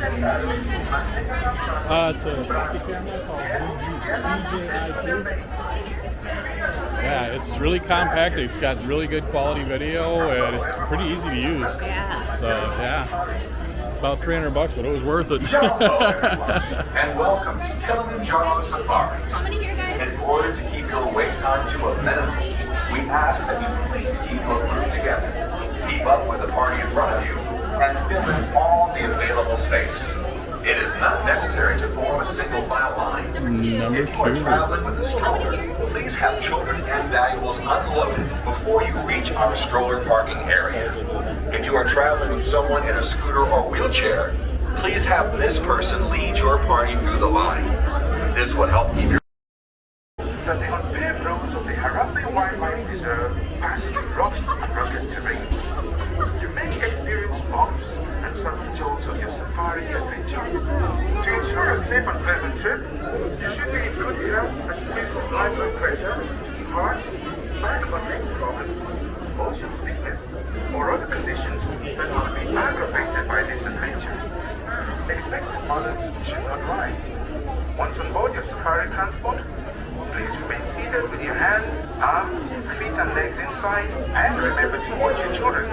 It's a pocket camera called DJI. Yeah, it's really compact. It's got really good quality video, and it's pretty easy to use. Yeah. So yeah, about $300, but it was worth it. And welcome to Kilimanjaro Safari. How many here, guys? In order to keep your wait time to a minimum, we ask that you please keep your group together, keep up with the party in front of you, and fill in all the available space. It is not necessary to form a single file line. Number If you are 2. traveling with a stroller, please have children and valuables unloaded before you reach our stroller parking area. If you are traveling with someone in a scooter or wheelchair, please have this person lead your party through the line. This will help keep your that the unpaved roads of the Harambe Wildlife Reserve pass through rough and rugged terrain. You may experience bumps and sudden jolts on your safari adventure. To ensure a safe and pleasant trip, you should be in good health and free from high blood pressure, heart, back or neck problems, motion sickness, or other conditions that could be aggravated by this adventure. Expectant mothers should not ride. Once on board your safari transport, please remain seated with your hands, arms, feet and legs inside, and remember to watch your children.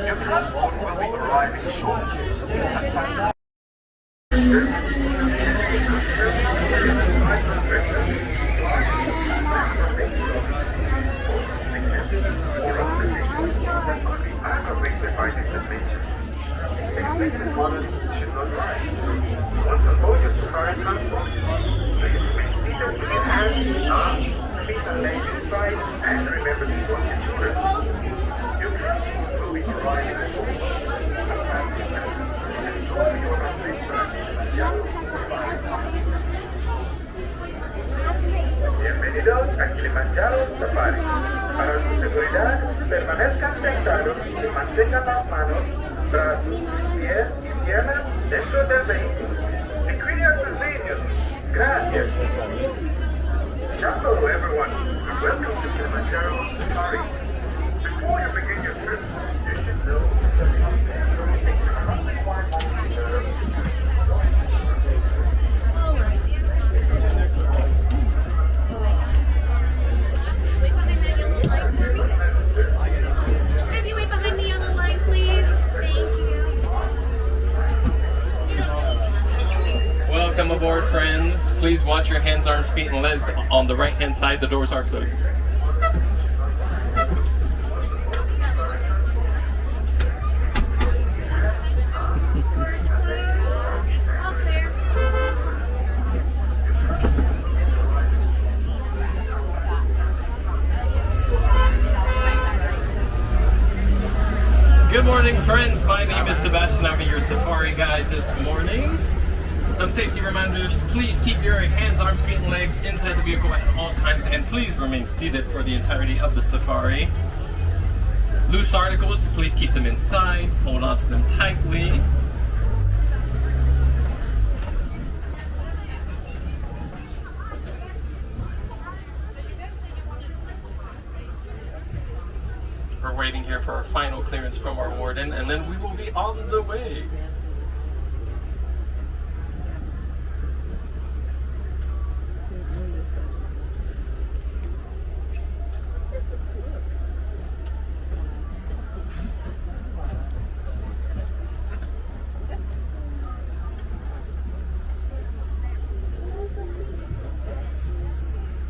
Your transport will be arriving shortly. Aside aggravated by this adventure. Expectant mothers should not ride. Once on board your safari transport, please remain seated with your hands, arms, feet and legs inside, and remember to watch your children. Your transport will be arriving shortly. Aside this, enjoy your adventure at Kilimanjaro Safari. Bienvenidos a Kilimanjaro Safari. Para su seguridad, permanezcan sentados y mantengan las manos, brazos, pies y piernas dentro del vehículo. Recuerden sus líneas. Gracias. Hello everyone, and welcome to Kilimanjaro Safari. Before you begin your trip, you should know that the Harambe Wildlife Reserve. Have you wait behind the yellow line, please? Thank you. Welcome aboard, friends. Please watch your hands, arms, feet, and legs on the right-hand side. The doors are closed. Doors closed. All clear. Good morning, friends. My name is Sebastian. I'm your safari guide this morning. Some safety reminders: please keep your hands, arms, feet, and legs inside the vehicle at all times, and please remain seated for the entirety of the safari. Loose articles, please keep them inside. Hold on to them tightly. We're waiting here for our final clearance from our warden, and then we will be on the way.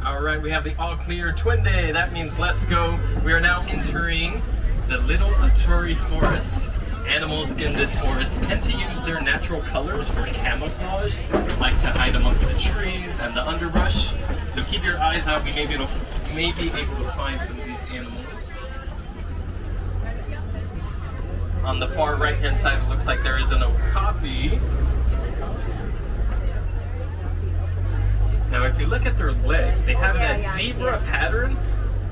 Alright, we have the all clear twin day. That means let's go. We are now entering the Little Aturi Forest. Animals in this forest tend to use their natural colors for camouflage, like to hide amongst the trees and the underbrush. So keep your eyes out. We may be able to find some of these animals. On the far right hand side, it looks like there is an okapi. Now if you look at their legs, they have that zebra pattern,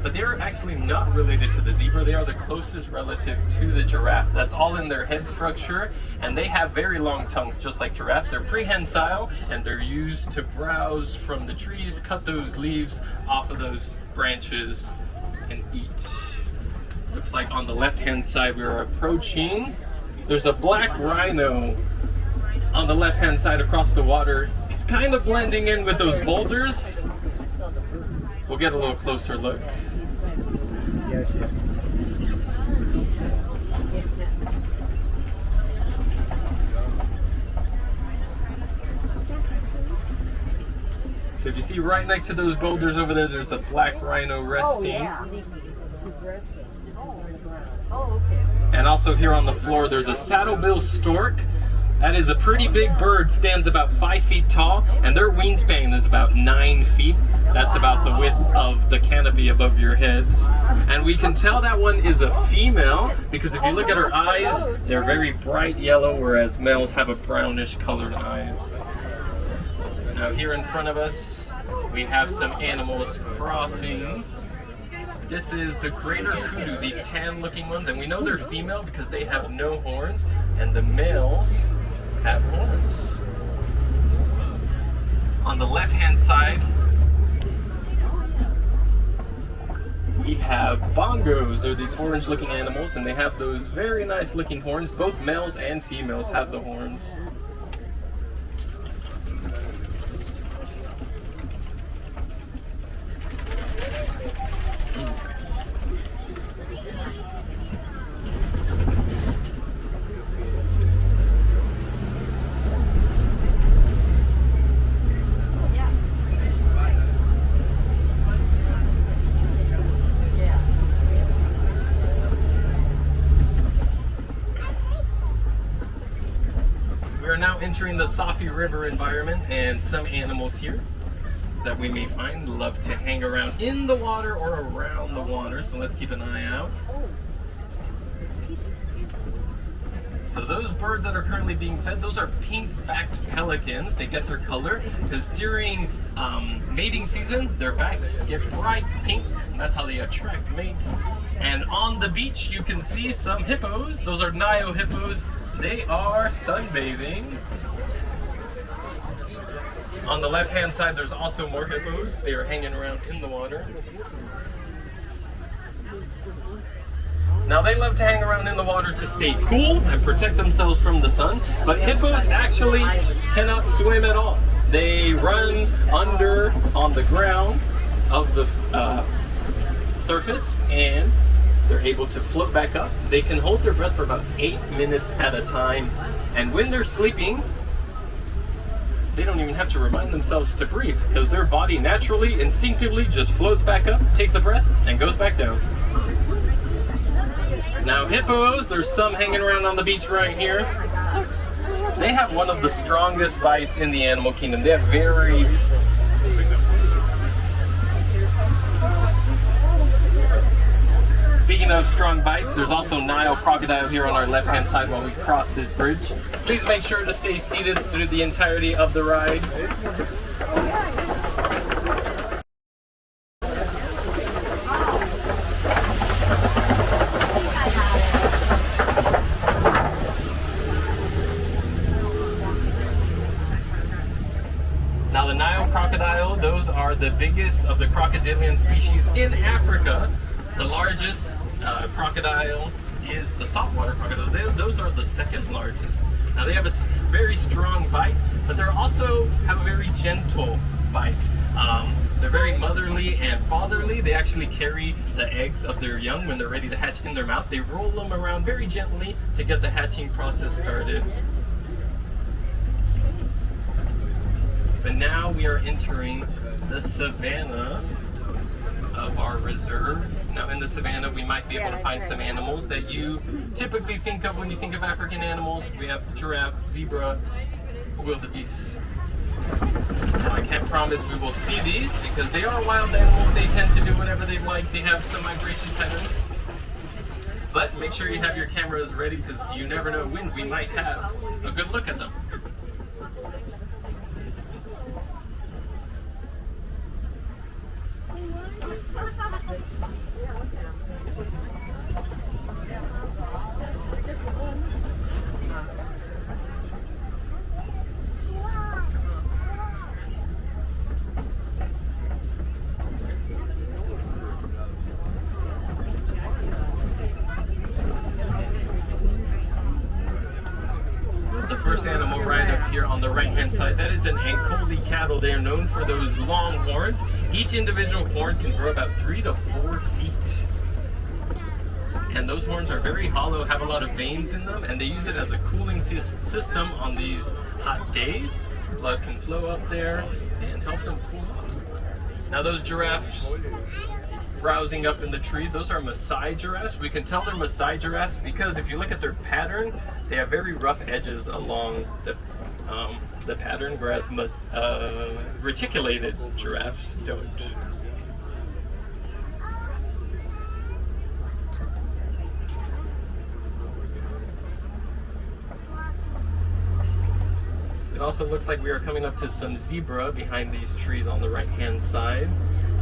but they're actually not related to the zebra. They are the closest relative to the giraffe. That's all in their head structure, and they have very long tongues just like giraffes. They're prehensile, and they're used to browse from the trees, cut those leaves off of those branches, and eat. Looks like on the left hand side we're approaching. There's a black rhino on the left-hand side across the water, he's kind of blending in with those boulders. We'll get a little closer look. So if you see right next to those boulders over there, there's a black rhino resting. He's resting. Oh, okay. And also here on the floor, there's a saddlebill stork. That is a pretty big bird, stands about 5 feet tall, and their wingspan is about 9 feet. That's about the width of the canopy above your heads. And we can tell that one is a female because if you look at her eyes, they're very bright yellow, whereas males have a brownish colored eyes. Now here in front of us, we have some animals crossing. This is the greater kudu, these tan-looking ones, and we know they're female because they have no horns, and the males have horns. On the left-hand side, we have bongos. They're these orange-looking animals, and they have those very nice-looking horns. Both males and females have the horns. We are now entering the Safi River environment, and some animals here that we may find love to hang around in the water or around the water, so let's keep an eye out. So those birds that are currently being fed, those are pink-backed pelicans. They get their color because during mating season, their backs get bright pink, and that's how they attract mates. And on the beach, you can see some hippos. Those are Nio hippos. They are sunbathing. On the left-hand side, there's also more hippos. They are hanging around in the water. Now, they love to hang around in the water to stay cool and protect themselves from the sun, but hippos actually cannot swim at all. They run under on the ground of the surface, and they're able to float back up. They can hold their breath for about 8 minutes at a time. And when they're sleeping, they don't even have to remind themselves to breathe because their body naturally, instinctively just floats back up, takes a breath, and goes back down. Now hippos, there's some hanging around on the beach right here. They have one of the strongest bites in the animal kingdom. They have very Speaking of strong bites, there's also Nile crocodile here on our left-hand side while we cross this bridge. Please make sure to stay seated through the entirety of the ride. Now the Nile crocodile, those are the biggest of the crocodilian species in Africa. The largest crocodile is the saltwater crocodile. Those are the second largest. Now they have a very strong bite, but they also have a very gentle bite. They're very motherly and fatherly. They actually carry the eggs of their young when they're ready to hatch in their mouth. They roll them around very gently to get the hatching process started. But now we are entering the savanna of our reserve. Now in the savanna we might be able to find some animals that you typically think of when you think of African animals. We have giraffe, zebra, wildebeest. Now I can't promise we will see these because they are wild animals. They tend to do whatever they like. They have some migration patterns. But make sure you have your cameras ready because you never know when we might have a good look at them. The first animal right up here on the right-hand side, that is an Ankoli cattle. They are known for those long horns. Each individual horn can grow about 3 to 4 feet. And those horns are very hollow, have a lot of veins in them, and they use it as a cooling system on these hot days. Blood can flow up there and help them cool off. Now those giraffes browsing up in the trees, those are Maasai giraffes. We can tell they're Maasai giraffes because if you look at their pattern, they have very rough edges along the pattern, whereas reticulated giraffes don't. It also looks like we are coming up to some zebra behind these trees on the right-hand side.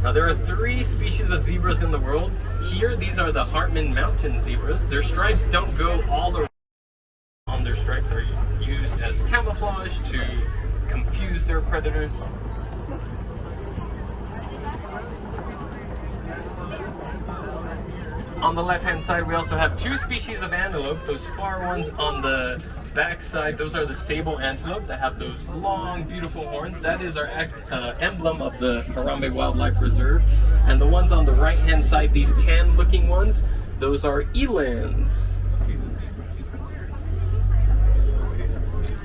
Now there are 3 species of zebras in the world. Here, these are the Hartman Mountain zebras. Their stripes don't go all around. Their stripes are used as camouflage to confuse their predators. On the left-hand side, we also have 2 species of antelope. Those far ones on the back side, those are the sable antelope that have those long, beautiful horns. That is our emblem of the Harambe Wildlife Reserve. And the ones on the right-hand side, these tan-looking ones, those are elands.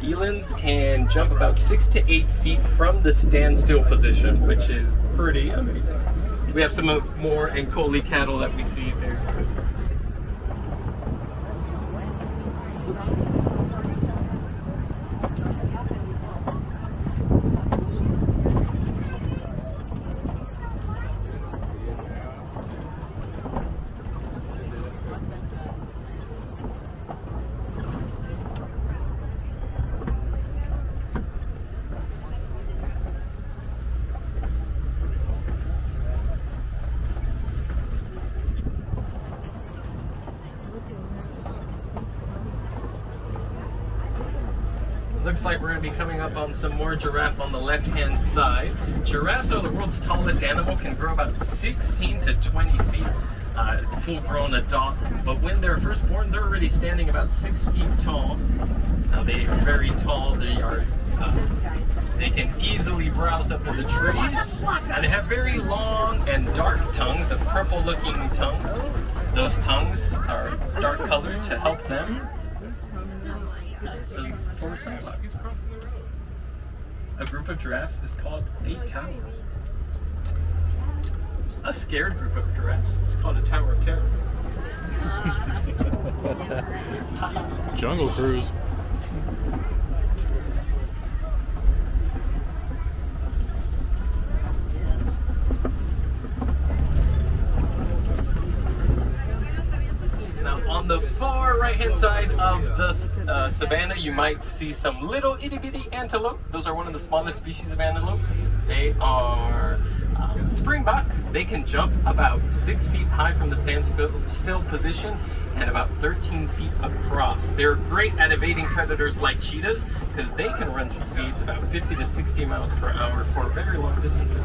Elands can jump about 6 to 8 feet from the standstill position, which is pretty amazing. We have some more Ankoli cattle that we see there. Looks like we're going to be coming up on some more giraffe on the left-hand side. Giraffes are the world's tallest animal, can grow about 16 to 20 feet as a full-grown adult. But when they're first born, they're already standing about 6 feet tall. Now they are very tall. They can easily browse up in the trees, and they have very long and dark tongues, a purple-looking tongue. Those tongues are dark colored to help them. So, poor Cyclops, he's crossing the road. A group of giraffes is called a tower. A scared group of giraffes is called a tower of terror. Jungle Cruise. On the far right-hand side of the savanna, you might see some little itty-bitty antelope. Those are one of the smallest species of antelope. They are springbuck. They can jump about 6 feet high from the standstill position and about 13 feet across. They're great at evading predators like cheetahs because they can run speeds about 50 to 60 miles per hour for very long distances.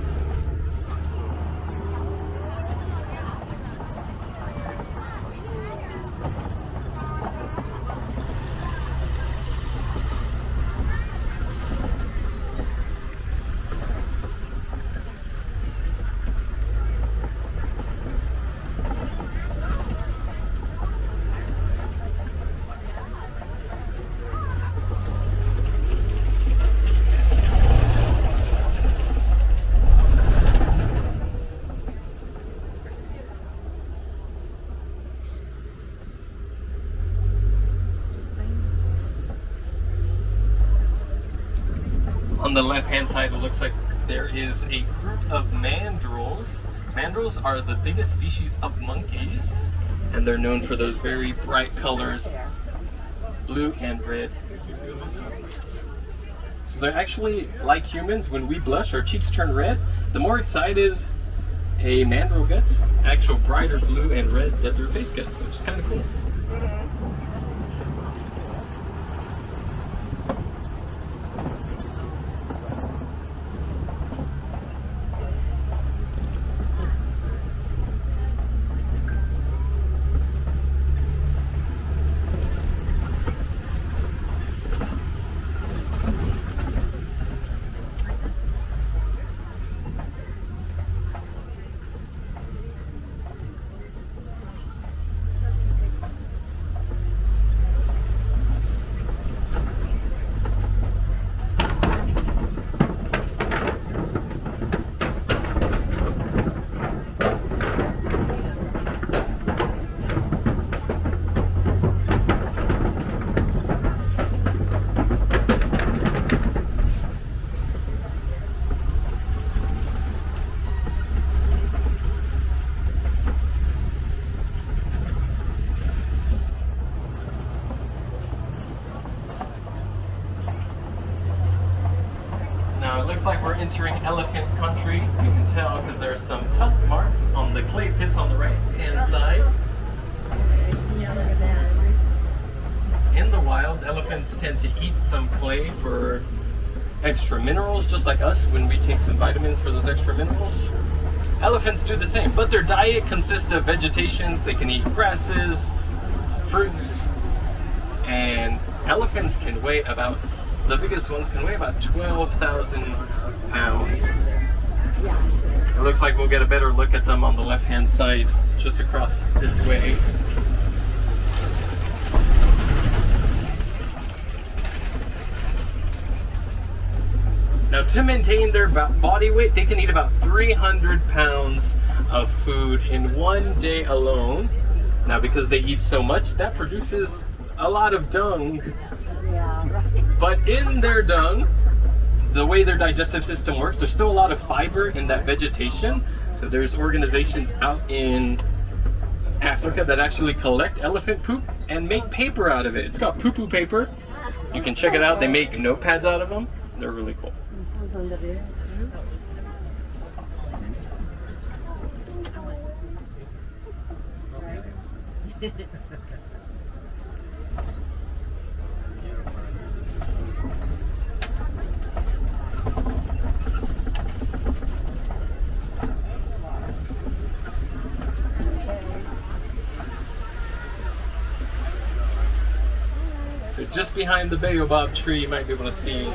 On the left-hand side, it looks like there is a group of mandrills. Mandrills are the biggest species of monkeys, and they're known for those very bright colors, blue and red. So they're actually like humans. When we blush, our cheeks turn red. The more excited a mandrill gets, actual brighter blue and red that their face gets, which is kind of cool. looks like we're entering elephant country. You can tell because there's some tusk marks on the clay pits on the right hand side. In the wild, elephants tend to eat some clay for extra minerals, just like us when we take some vitamins for those extra minerals. Elephants do the same, but their diet consists of vegetations. They can eat grasses, fruits, and elephants can weigh about, the biggest ones can weigh about 12,000 pounds. It looks like we'll get a better look at them on the left-hand side, just across this way. Now, to maintain their body weight, they can eat about 300 pounds of food in one day alone. Now, because they eat so much, that produces a lot of dung. But in their dung, the way their digestive system works, there's still a lot of fiber in that vegetation. So there's organizations out in Africa that actually collect elephant poop and make paper out of it. It's called poo-poo paper. You can check it out. They make notepads out of them. They're really cool. So just behind the baobab tree, you might be able to see.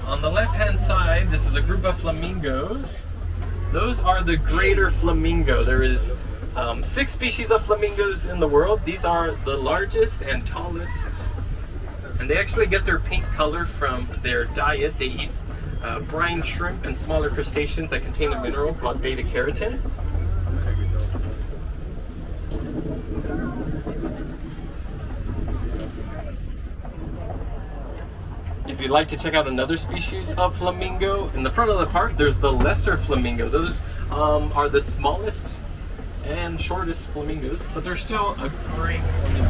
On the left-hand side, this is a group of flamingos. Those are the greater flamingo. There is 6 species of flamingos in the world. These are the largest and tallest. And they actually get their pink color from their diet. They eat brine shrimp and smaller crustaceans that contain a mineral called beta carotene. If you'd like to check out another species of flamingo, in the front of the park there's the lesser flamingo. Those are the smallest and shortest flamingos, but they're still a great flamingo.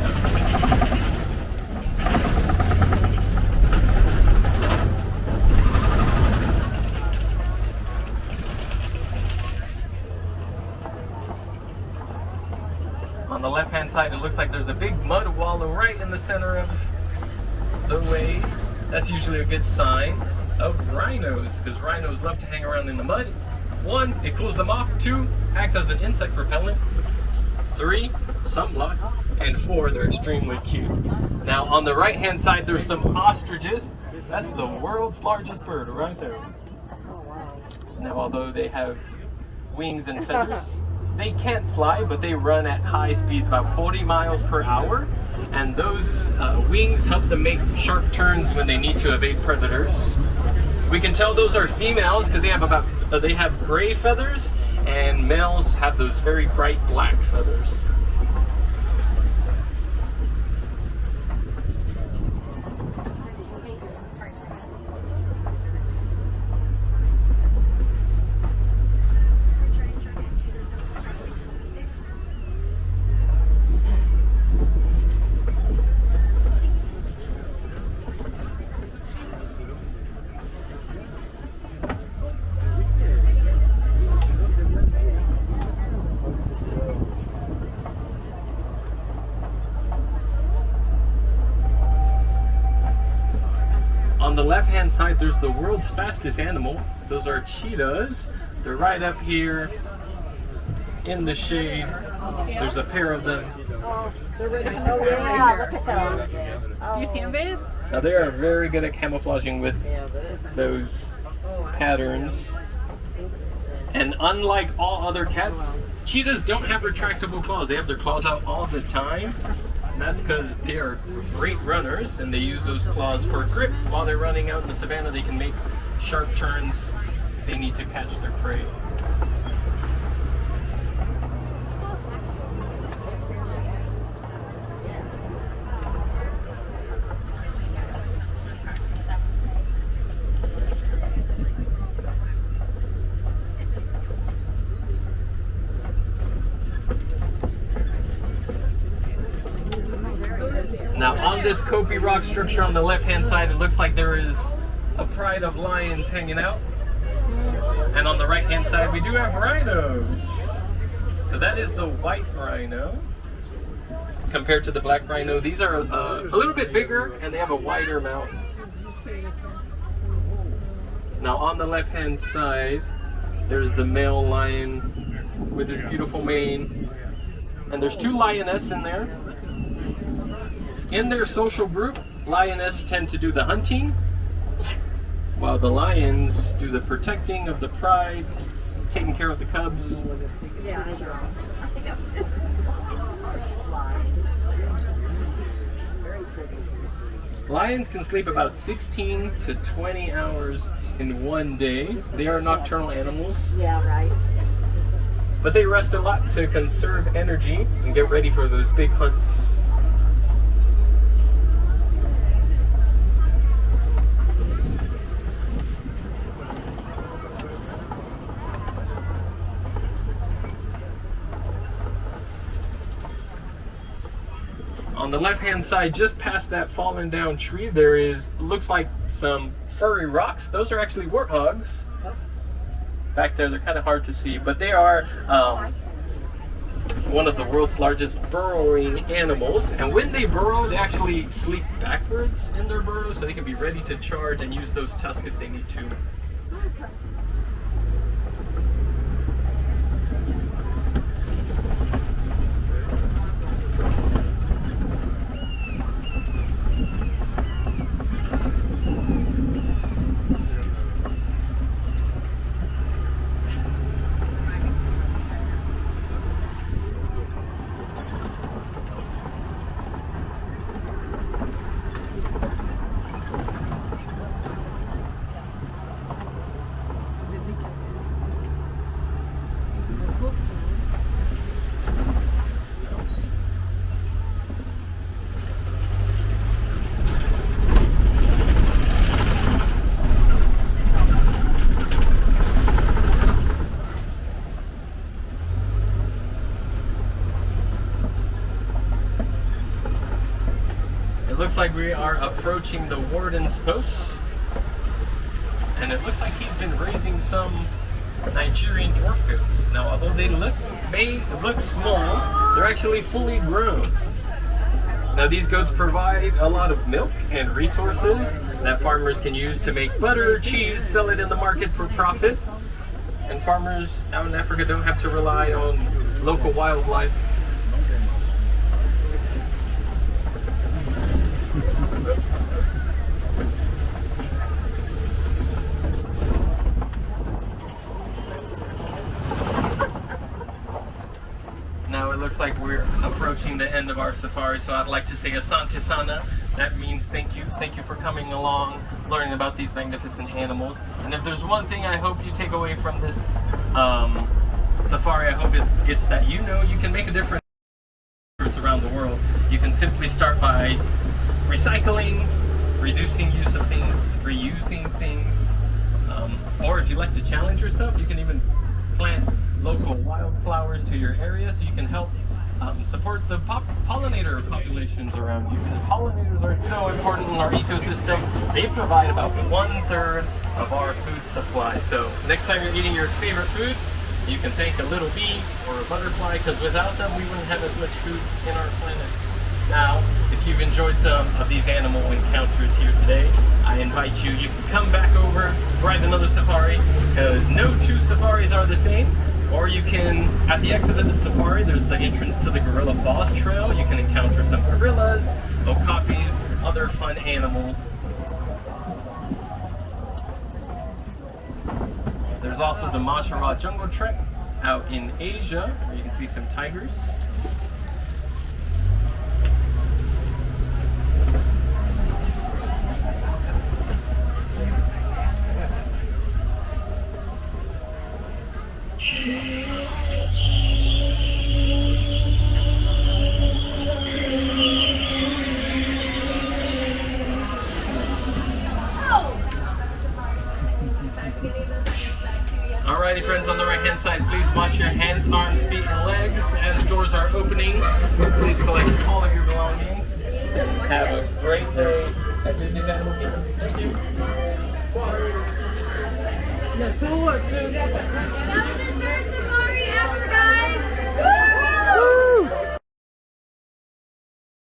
On the left-hand side, it looks like there's a big mud wall right in the center of the way. That's usually a good sign of rhinos, because rhinos love to hang around in the mud. 1, it cools them off. 2, acts as an insect repellent. 3, sunblock. And 4, they're extremely cute. Now, on the right-hand side, there's some ostriches. That's the world's largest bird right there. Now, although they have wings and feathers, they can't fly, but they run at high speeds, about 40 miles per hour. And those wings help them make sharp turns when they need to evade predators. We can tell those are females because they have gray feathers, and males have those very bright black feathers. On the left-hand side, there's the world's fastest animal. Those are cheetahs. They're right up here in the shade. There's a pair of them. Oh, yeah, look at those. Do you see them, Vase? Now they are very good at camouflaging with those patterns. And unlike all other cats, cheetahs don't have retractable claws. They have their claws out all the time. And that's because they are great runners and they use those claws for grip. While they're running out in the savannah, they can make sharp turns, they need to catch their prey. Now on this Kopi rock structure on the left-hand side, it looks like there is a pride of lions hanging out. And on the right-hand side, we do have rhinos. So that is the white rhino compared to the black rhino. These are a little bit bigger and they have a wider mouth. Now on the left-hand side, there's the male lion with his beautiful mane. And there's two lioness in there. In their social group, lioness tend to do the hunting, while the lions do the protecting of the pride, taking care of the cubs. Lions can sleep about 16 to 20 hours in one day. They are nocturnal animals. Yeah, right. But they rest a lot to conserve energy and get ready for those big hunts. On the left-hand side, just past that fallen down tree, there is, looks like some furry rocks. Those are actually warthogs. Back there, they're kind of hard to see, but they are one of the world's largest burrowing animals. And when they burrow, they actually sleep backwards in their burrow, so they can be ready to charge and use those tusks if they need to. Looks like we are approaching the warden's post, and it looks like he's been raising some Nigerian dwarf goats. Now, although they may look small, they're actually fully grown. Now, these goats provide a lot of milk and resources that farmers can use to make butter, cheese, sell it in the market for profit. And farmers out in Africa don't have to rely on local wildlife. Now it looks like we're approaching the end of our safari, so I'd like to say Asante Sana. That means thank you. Thank you for coming along, learning about these magnificent animals. And if there's one thing I hope you take away from this safari, I hope it's that you know you can make a difference around the world. You can simply start by recycling, reducing use of things, reusing things, or if you like to challenge yourself, you can even plant local wildflowers to your area so you can help support the pollinator populations around you, because pollinators are so important in our ecosystem. They provide about 1/3 of our food supply. So next time you're eating your favorite foods, you can thank a little bee or a butterfly, because without them we wouldn't have as much food in our planet. Now, if you've enjoyed some of these animal encounters here today, I invite you, you can come back over, ride another safari, because no two safaris are the same. Or you can, at the exit of the safari, there's the entrance to the Gorilla Boss Trail. You can encounter some gorillas, okapis, other fun animals. There's also the Mashara Jungle Trek out in Asia, where you can see some tigers. doors are opening. Please collect all of your belongings. Have a great day at Disneyland. Thank you.